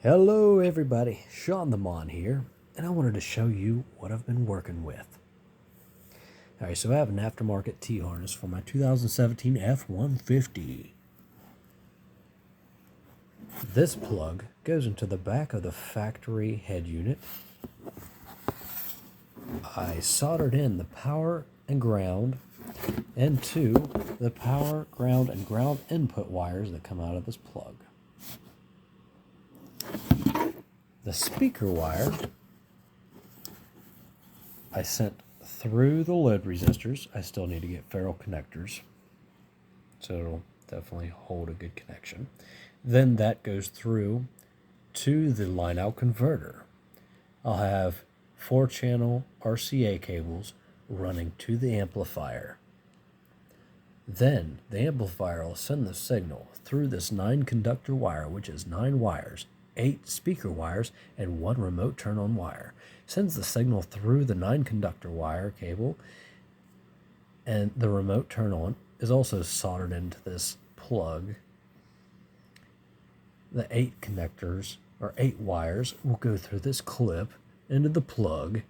Hello everybody, Sean the Mon here, and I wanted to show you what I've been working with. Alright, so I have an aftermarket T-harness for my 2017 F150. This plug goes into the back of the factory head unit. I soldered in the power and ground into the power, ground, and ground input wires that come out of this plug. The speaker wire I sent through the load resistors. I still need to get ferrule connectors, so it'll definitely hold a good connection. Then that goes through to the line out converter. I'll have 4-channel RCA cables running to the amplifier. Then the amplifier will send the signal through this 9-conductor wire, which is 9 wires, 8 speaker wires, and 1 remote turn-on wire. Sends the signal through the 9-conductor wire cable, and the remote turn-on is also soldered into this plug. The 8 connectors, or 8 wires, will go through this clip into the plug,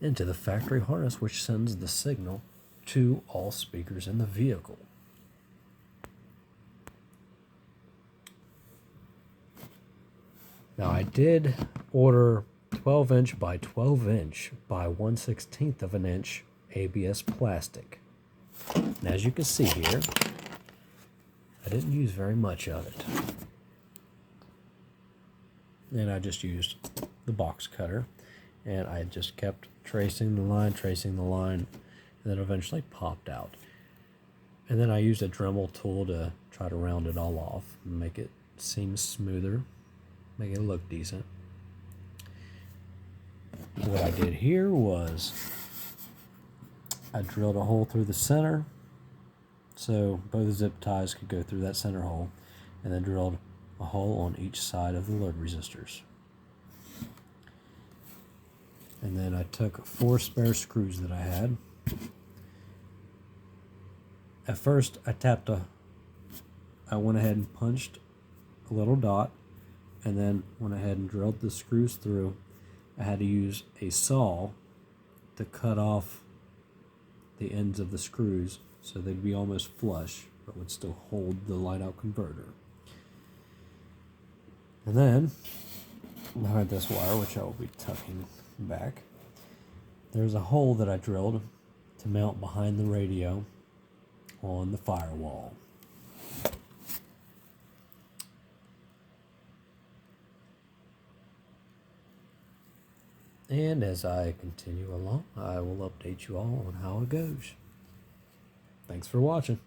into the factory harness, which sends the signal to all speakers in the vehicle. Now I did order 12-inch by 12-inch by 1/16 of an inch ABS plastic. And as you can see here, I didn't use very much of it. And I just used the box cutter, and I just kept tracing the line, and then eventually popped out. And then I used a Dremel tool to try to round it all off and make it seem smoother, make it look decent. What I did here was I drilled a hole through the center so both zip ties could go through that center hole, and then drilled a hole on each side of the load resistors. And then I took 4 spare screws that I had. At first I went ahead and punched a little dot, and then went ahead and drilled the screws through. I had to use a saw to cut off the ends of the screws so they'd be almost flush, but would still hold the line out converter. And then, behind this wire, which I will be tucking back, there's a hole that I drilled to mount behind the radio on the firewall. And as I continue along, I will update you all on how it goes. Thanks for watching.